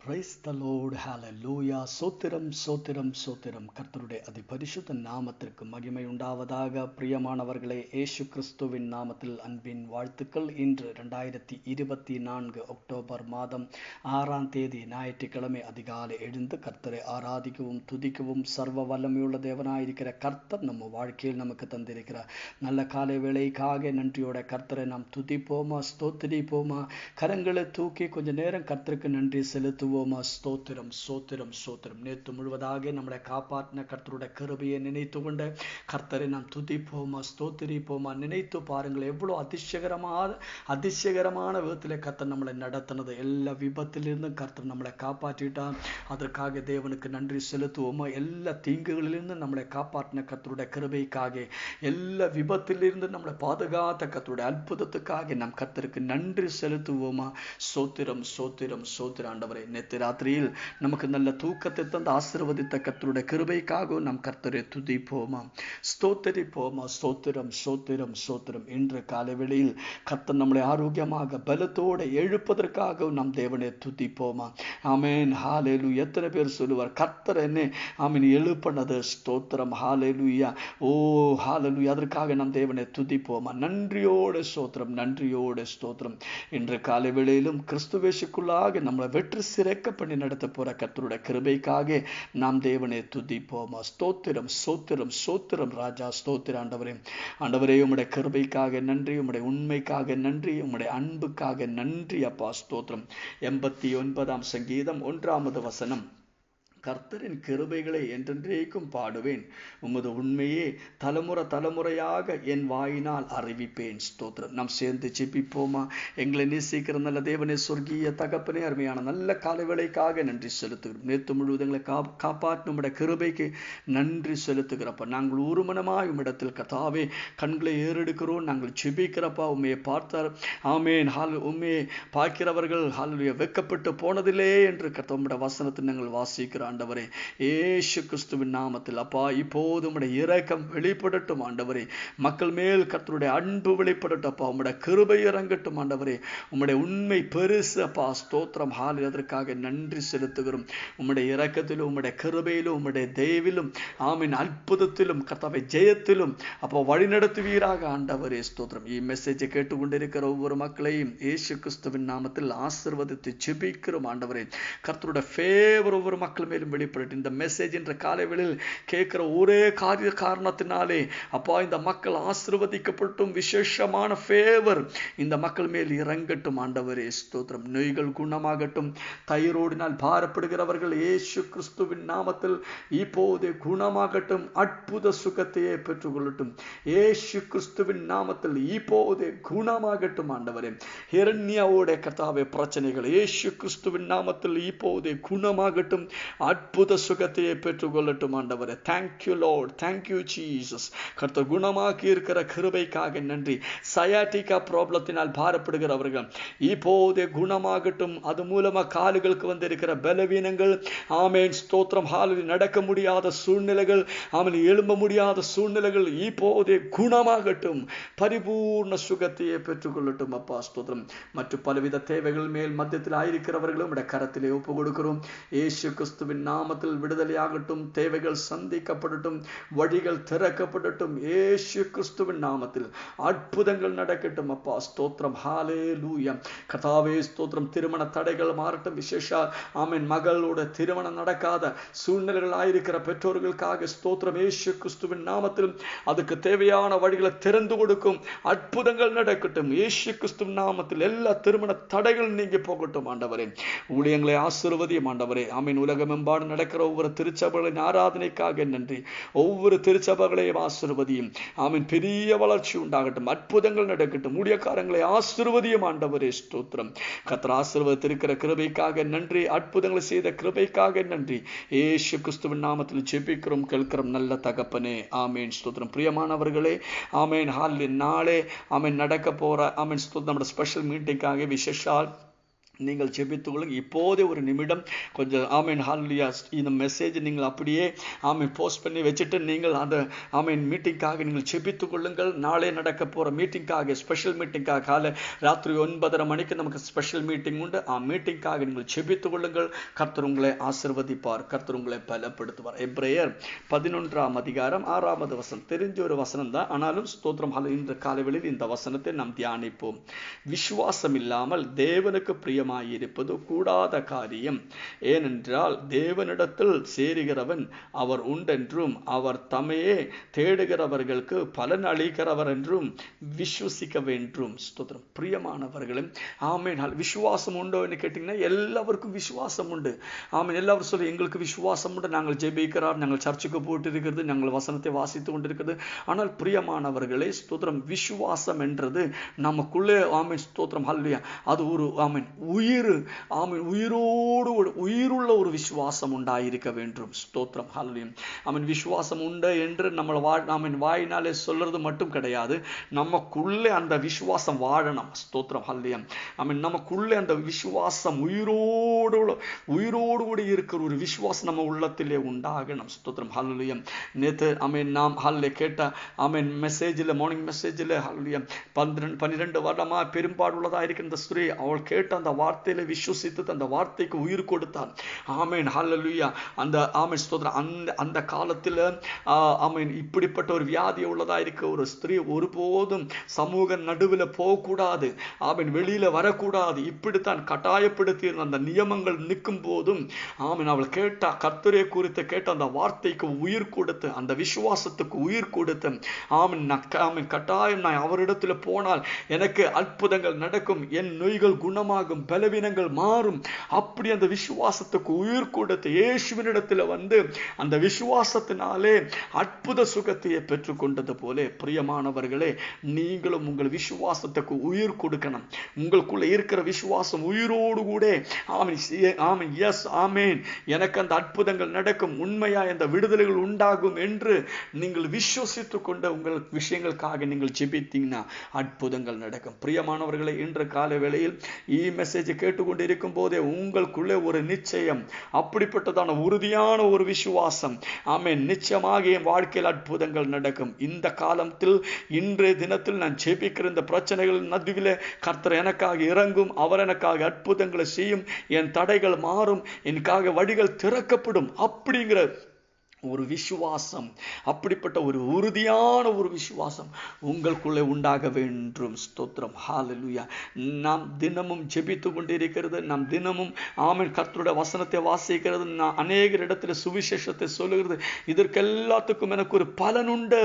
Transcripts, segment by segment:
Praise the Lord, hallelujah. சோத்திரம் சோத்திரம் சோத்திரம். கர்த்தருடைய அதிபரிசுத்த நாமத்திற்கு மகிமை உண்டாவதாக. பிரியமானவர்களே, இயேசு கிறிஸ்துவின் நாமத்தில் அன்பின் வாழ்த்துக்கள். இன்று 2024 அக்டோபர் மாதம் 6ஆம் தேதி ஞாயிற்றுக்கிழமை அதிகாலை எழுந்து கர்த்தரை ஆராதிக்கவும் துதிக்கவும் சர்வ வல்லமையுள்ள தேவனாயிருக்கிற கர்த்தர் நம்ம வாழ்க்கையில் நமக்கு தந்திருக்கிறார் நல்ல காலை வேளைக்காக நன்றியோட கர்த்தரை நாம் துதிப்போமா, ஸ்தோத்திரிப்போமா. கரங்களை தூக்கி கொஞ்ச நேரம் கர்த்தருக்கு நன்றி செலுத்துவோம். ஸ்தோத்திரம் சோத்திரம் சோத்திரம். நேற்று முழுவதாக நம்மளை காப்பாற்றின கர்த்தருடைய கிருபையை நினைத்து கொண்ட கர்த்தரை நாம் துதிப்போமா, ஸ்தோத்திரிப்போமா. நினைத்து பாருங்கள், எவ்வளவு அதிசயகரமான விதத்தில் கர்த்தர் நம்மளை நடத்தினது. எல்லா விபத்திலிருந்து கர்த்தர் நம்மளை காப்பாற்றிட்டார். அதற்காக தேவனுக்கு நன்றி செலுத்துவோமா. எல்லா தீங்குகளிலிருந்து நம்மளை காப்பாற்றின கர்த்தருடைய கிருபைக்காக, எல்லா விபத்திலிருந்து நம்மளை பாதுகாத்த கர்த்தருடைய அற்புதத்துக்காக நாம் கர்த்தருக்கு நன்றி செலுத்துவோமா. சோத்திரம் சோத்திரம் சோத்திரம். ஆண்டவரே, நேற்று ராத்திரியில் நமக்கு நல்ல தூக்கத்தை தந்து ஆசீர்வதித்த கர்த்தருடைய கிருபைக்காக நாம் கர்த்தரை துதிப்போமா, ஸ்தோத்திரிப்போமா. ஸ்தோத்திரம் சோத்திரம் சோத்திரம். இன்று காலை வேளையில் கர்த்தர் நம்மளை ஆரோக்கியமாக பலத்தோடு எழுப்பதற்காக நாம் தேவனை துதிப்போமா. ஆமென், ஹalleluya. எத்தனை பேர் சொல்லுவார், கர்த்தர் என்ன ஆமென் எழுப்பினது. ஸ்தோத்திரம், ஹalleluya. ஓ ஹalleluya. அதற்காக நாம் தேவனை துதிப்போமா. நன்றியோடு ஸ்தோத்திரம், நன்றியோடு ஸ்தோத்திரம். இன்று காலை வேளையிலும் கிறிஸ்துவேசுக்குள்ளாக நம்மளை வெற்றி சிறைக்க பண்ணி நடத்த போற கர்த்தருடைய கிருபைக்காக நாம் தேவனை துதிப்போமா. ஸ்தோத்திரம் சோத்திரம் சோத்திரம் ராஜா. ஸ்தோத்திரம் ஆண்டவரே. ஆண்டவரே, உம்முடைய கிருபைக்காக நன்றி, உம்முடைய உண்மைக்காக நன்றி, உம்முடைய அன்புக்காக நன்றி அப்பா. ஸ்தோத்திரம். 89ஆம் சங்கீதம் 1வது வசனம். கர்த்தரின் கிருபைகளை என்றென்றைக்கும் பாடுவேன், உமது உண்மையே தலைமுறையாக என் வாயினால் அறிவிப்பேன். ஸ்தோத்திரம். நாம் சேர்ந்து ஜெபிப்போமா. எங்களை நேசிக்கிற நல்ல தேவனே, சொர்க்கீய தகப்பனே, அருமையான நல்ல காலவேளைக்காக நன்றி செலுத்துகிறோம். நேற்று முழுவதும் எங்களை காப்பாற்ற நம்முடைய கிருபைக்கு நன்றி செலுத்துகிறப்ப நாங்கள் ஒருமனமாய் உம்மிடத்தில் கர்த்தாவே கண்களை ஏறெடுக்கிறோம். நாங்கள் ஜெபிக்கிறப்பா. உண்மையை பார்த்தார் ஆமேன் உண்மையை பார்க்கிறவர்கள் வெட்கப்பட்டு போனதில்லே என்று கர்த்தருடைய வசனத்தை நாங்கள் வாசிக்கிறோம். ஆண்டவரே, இயேசு கிறிஸ்துவின் நாமத்தில் அப்பா, இப்போது உம்முடைய இரக்கம் வெளிப்படட்டும் ஆண்டவரே. மக்கள் மேல் கர்த்தருடைய அன்பு வெளிப்படட்டும் அப்பா. உம்முடைய கிருபை இறங்கட்டும் ஆண்டவரே. உம்முடைய உண்மை பெருசு அப்பா. ஸ்தோத்திரம், ஹாலே. அதற்காக நன்றி செலுத்துகிறோம். உம்முடைய இரக்கத்திலும் உம்முடைய கிருபையிலும் உம்முடைய தயவிலும் ஆமீன் அற்புதத்திலும் கர்த்தாவே ஜெயத்திலும் அப்போ வழிநடத்துவீராக ஆண்டவரே. ஸ்தோத்திரம். மெசேஜை கேட்டுக்கொண்டிருக்கிற ஒவ்வொரு மக்களையும் இயேசு கிறிஸ்துவின் நாமத்தில் ஆசீர்வதித்து ஜெபிக்கிறோம் ஆண்டவரே. கர்த்தருடைய ஃபேவர் ஒவ்வொரு மக்கள் மேலும் வெளிப்பட்டு இந்த மெசேஜ் என்ற காலைவெளியில் கேட்கிற ஒரே காரணத்தினாலே அப்பா, இந்த மக்கள் ஆசீர்வதிக்கப்பட்டும் விசேஷமான ஃபேவர் இந்த மக்கள் மேல் இறங்கட்டும் ஆண்டவரே. ஸ்தோத்திரம். நோய்கள் குணமாகட்டும். தைரோடினால் பாரப்படுகிறவர்கள் இயேசு கிறிஸ்துவின் நாமத்தில் இப்போதே குணமாகட்டும். அற்புத சுகத்தையே பெற்றுக்கொள்ளட்டும் இயேசு கிறிஸ்துவின் நாமத்தில் இப்போதே குணமாகட்டும் ஆண்டவரே. ஹிரண்யாவோட கர்த்தாவே பிரச்சனைகள் இயேசு கிறிஸ்துவின் நாமத்தில் இப்போதே குணமாகட்டும். அற்புத சுகத்தையே பெற்றுக்கொள்ளட்டும் ஆண்டவரே. Thank you Lord, thank you Jesus. கர்த்தர் குணமாக்கி இருக்கிற கிருபைக்காக நன்றி. சயாட்டிகா ப்ராப்ளத்தினால் பாரப்படுகிறவர்கள் இப்போதே குணமாகட்டும். அது மூலமா கால்களுக்கு வந்திருக்கிற பலவீனங்கள் ஆமேன் ஸ்தோத்திரம் ஹாலில் நடக்க முடியாத சூழ்நிலைகள் ஆமேன் எழும்ப முடியாத சூழ்நிலைகள் இப்போதே குணமாகட்டும். பரிபூர்ண சுகத்தையே பெற்றுக்கொள்ளட்டும் அப்பா. ஸ்தோத்திரம். மற்றும் பலவித தேவைகள் மேல் மத்தியத்தில் ஆயிருக்கிறவர்களும் உடைய கரத்திலே ஒப்பு கொடுக்கிறோம். இயேசு கிறிஸ்துவின் நாமத்தில் விடுதலையாகட்டும். தேவைகள் சந்திக்கப்படட்டும். வழிகள் திறக்கப்படட்டும். இயேசு கிறிஸ்துவின் நாமத்தில் அற்புதங்கள் நடக்கட்டும் அப்பா. ஸ்தோத்திரம், ஹalleluya. கர்த்தாவே ஸ்தோத்திரம். திருமண தடைகள் மாறட்டும். விசேஷா ஆமென் மகளோட திருமணம் நடக்காத சூழ்நிலைகள் ஆயிருக்கிற பெற்றோர்களுக்காக ஸ்தோத்திரம். இயேசு கிறிஸ்துவின் நாமத்தில் அதுக்கு தேவையான வழிகளை திறந்து கொடுக்கும். அற்புதங்கள் நடக்கட்டும். இயேசு கிறிஸ்துவின் நாமத்தில் எல்லா திருமண தடைகள் நீங்கி போகட்டும் ஆண்டவரே. ஊழியங்களை ஆசீர்வதியும் ஆண்டவரே. ஆமீன். உலகமெம்பாடு நடக்கிற ஒவ்வொரு திருச்சபைகளின் ஆராதனைக்காக நன்றி. ஒவ்வொரு திருச்சபைகளையும் ஆசீர்வதியும் ஆமீன். பெரிய வளர்ச்சி உண்டாகட்டும். அற்புதங்கள் நடக்கட்டும். ஊழியக்காரங்களை ஆசீர்வதியும் ஆண்டவரே. ஸ்தோத்திரம். கர்த்தர் ஆசீர்வதித்திருக்கிற கிருபைக்காக நன்றி. அற்புதங்களை செய்த கிருபைக்காக நன்றி. இயேசு கிறிஸ்துவின் நாமத்தில் ஜெபிக்கிறோம் கேட்கிறோம் நல்ல தகப்பனே. ஆமீன். ஸ்தோத்திரம். பிரியமானவர்களே, ஆமீன் ஹாலில் நாளே ஆமீன் நடக்க போற ஆமீன் ஸ்தோத்திரம். நம்ம ஸ்பெஷல் மீட்டிங்காக விசேஷால் நீங்கள் ஜெபித்துக் கொள்ளுங்கள். இப்போதே ஒரு நிமிடம் கொஞ்சம் ஆமீன் ஹல்லேலூயா இந்த மெசேஜ் நீங்கள் அப்படியே ஆமீன் போஸ்ட் பண்ணி வச்சுட்டு நீங்கள் அந்த ஆமீன் மீட்டிங்காக நீங்கள் ஜெபித்துக் கொள்ளுங்கள். நாளை நடக்க போகிற மீட்டிங்காக, ஸ்பெஷல் மீட்டிங்காக காலை ராத்திரி 9:30 மணிக்கு நமக்கு ஸ்பெஷல் மீட்டிங் உண்டு. மீட்டிங்காக நீங்கள் ஜெபித்துக் கொள்ளுங்கள். கர்த்தர் உங்களை ஆசீர்வதிப்பார், கர்த்தர் உங்களை பலப்படுத்துவார். எபிரேயர் 11ஆம் அதிகாரம் 6வது வசனம் தெரிஞ்ச ஒரு வசனம் தான், ஆனாலும் ஸ்தோத்திரம். இன்று காலைவெளியில் இந்த வசனத்தை நாம் தியானிப்போம். விசுவாசம் இல்லாமல் தேவனுக்கு பிரியமாயிருப்பது கூடாத காரியம். ஏனென்றால் தேவனிடத்தில் சேருகிறவன் அவர் உண்டென்றும் அவர் தம்மையே தேடுகிறவர்களுக்கு பலன் அளிக்கிறவர் என்றும் விசுவசிக்க வேண்டும். ஸ்தோத்திரம். பிரியமானவர்களும் ஆமீன். விசுவாசம் உண்டோ என்று கேட்டீங்கன்னா எல்லாருக்கும் விசுவாசம் உண்டு. ஆமீன். எல்லாரும் சொல்லி எங்களுக்கு விசுவாசம் உண்டு, நாங்கள் ஜெபிக்கிறார், நாங்கள் சர்ச்சுக்கு போட்டு இருக்கிறது, நாங்கள் வசனத்தை வாசித்து கொண்டிருக்கிறது. ஆனால் பிரியமானவர்களே ஸ்தோத்திரம், விசுவாசம் என்றது நமக்குள்ளே ஆமீன் ஸ்தோத்திரம் ஹல்லேலூயா அது ஒரு ஆமீன் உயிர் ஆமீன் உயிரோடு உயிருள்ள ஒரு விசுவாசம் உண்டாயிருக்க வேண்டும். ஸ்தோத்திரம் ஹல்லேலூயா. ஆமீன். விசுவாசம் உண்டு என்று நம்ம ஆமீன் வாயினாலே சொல்றது மட்டும் கிடையாது, நமக்குள்ளே அந்த விசுவாசம் வாழணும். ஸ்தோத்திரம் ஹல்லேலூயா. ஆமீன். நமக்குள்ளே அந்த விசுவாசம் உயிரோடு கூட இருக்கிற ஒரு விசுவாசம் நம்ம உள்ளத்திலே உண்டாகணும். ஸ்தோத்திரம் ஹல்லேலூயா. நேற்று ஆமீன் நாம் ஹல்லே கேட்ட ஆமீன் மெசேஜில், மார்னிங் மெசேஜில் ஹல்லேலூயா 12 வருடமா பெரும்பாடுள்ளதா இருக்கிற இந்த ஸ்திரீ, அவள் கேட்ட அந்த வார்த்தையில விசுவசித்து அந்த வார்த்தைக்கு உயிர் கொடுத்தார். ஆமீன் ஹல்லேலூயா. அந்த ஆமீன் ஸ்தோத்திரம். அந்த காலத்தில் ஆமீன் இப்படிப்பட்ட ஒரு வியாதி உள்ளதா இருக்க ஒரு ஸ்திரீ ஒருபோதும் சமூக நடுவில் போகக்கூடாது, ஆமீன் வெளியில வரக்கூடாது, இப்படித்தான் கட்டாயப்படுத்தி அந்த நியமங்கள் நிற்கும் போதும் ஆமீன் அவள் கேட்ட கர்த்தரை குறித்து கேட்ட அந்த வார்த்தைக்கு உயிர் கொடுத்து, அந்த விசுவாசத்துக்கு உயிர் கொடுத்து ஆமீன் ஆமீன் கட்டாயம் நான் அவரிடத்தில் போனால் எனக்கு அற்புதங்கள் நடக்கும், என் நோய்கள் குணமாகும், பலவீனங்கள் மாறும். அப்படி அந்த விசுவாசத்துக்கு உயிர் கொடுத்து இயேசுவினிடத்தில் வந்து அந்த விசுவாசத்தினாலே அற்புத சுகத்தையே பெற்றுக்கொண்டது போல பிரியமானவர்களே நீங்களும் உங்கள் விசுவாசத்துக்கு உயிர் கொடுக்கணும். உங்களுக்குள்ள இருக்கிற விசுவாசம் உயிரோடு கூட ஆமீன் எஸ் ஆமீன் எனக்கு அந்த அற்புதங்கள் நடக்கும், உண்மையா அந்த விடுதலைகள் உண்டாகும் என்று நீங்கள் விசுவசித்துக் கொண்ட உங்கள் விஷயங்களுக்காக நீங்கள் ஜெபித்தீங்கன்னா அற்புதங்கள் நடக்கும். பிரியமானவர்களை இன்று காலை வேளையில் மெசேஜ் கேட்டுக்கொண்டு இருக்கும் போதே உங்களுக்குள்ளே ஒரு நிச்சயம், அப்படிப்பட்டதான உறுதியான ஒரு விசுவாசம் ஆமென் நிச்சயமாக என் வாழ்க்கையில் அற்புதங்கள் நடக்கும். இந்த காலத்தில் இன்றைய தினத்தில் நான் ஜெபிக்கிற இந்த பிரச்சனைகள் நடுவிலே கர்த்தர் எனக்காக இறங்கும், அவர் எனக்காக அற்புதங்களை செய்யும், என் தடைகள் மாறும், எனக்காக வழிகள் திறக்கப்படும் அப்படிங்கிற ஒரு விசுவாசம், அப்படிப்பட்ட ஒரு உறுதியான ஒரு விசுவாசம் உங்களுக்குள்ளே உண்டாக வேண்டும். ஸ்தோத்திரம் ஹல்லேலூயா. நாம் தினமும் ஜெபித்து கொண்டிருக்கிறது, நாம் தினமும் ஆமென் கர்த்தருடைய வசனத்தை வாசிக்கிறது, நான் அநேகர் இடத்துல சுவிசேஷத்தை சொல்லுகிறது, இதற்கு எல்லாத்துக்கும் எனக்கு ஒரு பலன் உண்டு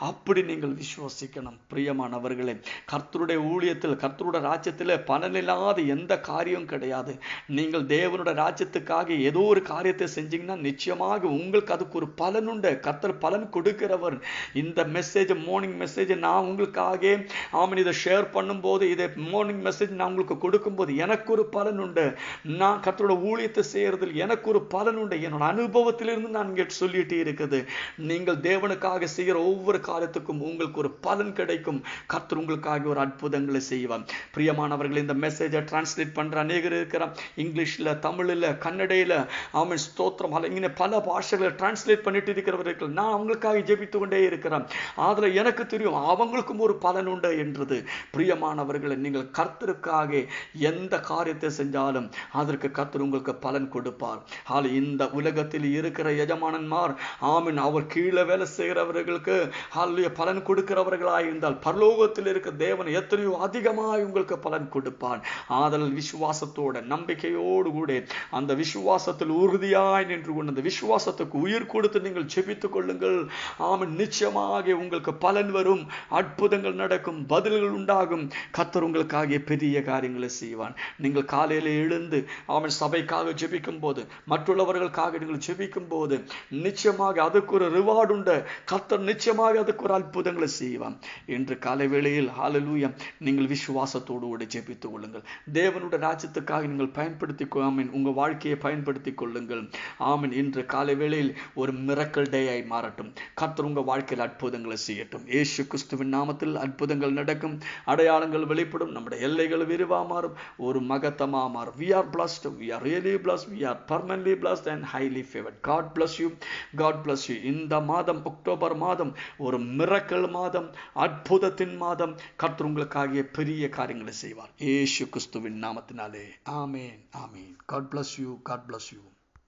அப்படி நீங்கள் விசுவாசிக்கணும். பிரியமானவர்களே கர்த்தருடைய ஊழியத்தில், கர்த்தருடைய ராஜ்யத்தில் பலனில்லாத எந்த காரியம் கிடையாது. நீங்கள் தேவனுடைய ராஜ்யத்துக்காக ஏதோ ஒரு காரியத்தை செஞ்சீங்கன்னா நிச்சயமாக உங்களுக்கு அதுக்கு ஒரு பலன் உண்டு. கர்த்தர் பலன் கொடுக்கிறவர். இந்த மெசேஜ் மார்னிங் மெசேஜ் நான் உங்களுக்காக ஆமீன் இதை ஷேர் பண்ணும்போது, இதை மார்னிங் மெசேஜ் நான் உங்களுக்கு கொடுக்கும்போது எனக்கு ஒரு பலன் உண்டு. நான் கர்த்தரோட ஊழியத்தை செய்யறதில் எனக்கு ஒரு பலன் உண்டு. என்னோட அனுபவத்திலிருந்து நான் இங்கே சொல்லிட்டு இருக்குது. நீங்கள் தேவனுக்காக செய்கிற ஒவ்வொரு காரியத்துக்கும் உங்களுக்கு ஒரு பலன் கிடைக்கும். கர்த்தர் உங்களுக்காக ஒரு அற்புதங்களை செய்வார். பிரியமானவர்கள் இந்த மெசேஜை டிரான்ஸ்லேட் பண்ற அநேகர் இருக்கிறார். இங்கிலீஷ்ல, தமிழில், கன்னடையில் ஆமீன் ஸ்தோத்திரம் இங்கே பல பாஷைகளை டிரான்ஸ்லேட் பண்ணிட்டு இருக்கிறவர்கள் நான் அவங்களுக்காக ஜெபித்து கொண்டே இருக்கிறேன். அதுல எனக்கு தெரியும் அவங்களுக்கும் ஒரு பலன் உண்டு என்றது. பிரியமானவர்களை நீங்கள் கர்த்தருக்காக எந்த காரியத்தை செஞ்சாலும் அதற்கு கர்த்தர் உங்களுக்கு பலன் கொடுப்பார். இந்த உலகத்தில் இருக்கிற எஜமானன்மார் ஆமீன் அவர் கீழே வேலை செய்கிறவர்களுக்கு பலன் கொடுக்கிறவர்களாக இருந்தால் பரலோகத்தில் இருக்க தேவன் எத்தனையோ அதிகமாக உங்களுக்கு பலன் கொடுப்பார். ஆதலால் விசுவாசத்தோட நம்பிக்கையோடு கூட அந்த விசுவாசத்தில் உறுதியாய் நின்று கொண்டு அந்த விசுவாசத்துக்கு உயிர் கொடுத்து நீங்கள் ஜெபித்துக் கொள்ளுங்கள். ஆமென் நிச்சயமாக உங்களுக்கு பலன் வரும், அற்புதங்கள் நடக்கும், பதில்கள் உண்டாகும். கர்த்தர் உங்களுக்காக பெரிய காரியங்களை செய்வான். நீங்கள் காலையில் எழுந்து ஆமென் சபைக்காக ஜெபிக்கும் போது, மற்றவர்களுக்காக நீங்கள் ஜெபிக்கும் போது நிச்சயமாக அதுக்கு ஒரு ரிவார்டு உண்டு. கர்த்தர் நிச்சயமாக அதுக்கு ஒரு அற்புதங்களை செய்வான். இன்று காலை வேளையில் ஹல்லேலூயா நீங்கள் விசுவாசத்தோடு ஜெபித்துக் கொள்ளுங்கள். தேவனுடைய ராஜ்யத்துக்காக நீங்கள் பயன்படுத்தி ஆமென் உங்கள் வாழ்க்கையை பயன்படுத்திக் கொள்ளுங்கள். ஆமென் இன்று காலை வேளையில் ஒரு மிரக்கல் டே ஆய் மாறட்டும். கர்த்தர் உங்க வாழ்க்கையில் அற்புதங்களை செய்யட்டும். இயேசு கிறிஸ்துவின் நாமத்தில் அற்புதங்கள் நடக்கும், அடையாளங்கள் வெளிப்படும், நம்முடைய எல்லைகள் விரிவா மாறும், ஒரு மகத்தமா மாறும். We are blessed, we are really blessed, we are permanently blessed and highly favored. God bless you, God bless you. இந்த மாதம், அக்டோபர் மாதம் ஒரு மிரக்கல் மாதம், அற்புதத்தின் மாதம். கர்த்தர் உங்களுக்காக பெரிய காரியங்களை செய்வார் இயேசு கிறிஸ்துவின் நாமத்தினாலே. ஆமென், ஆமென். God bless you, God bless you.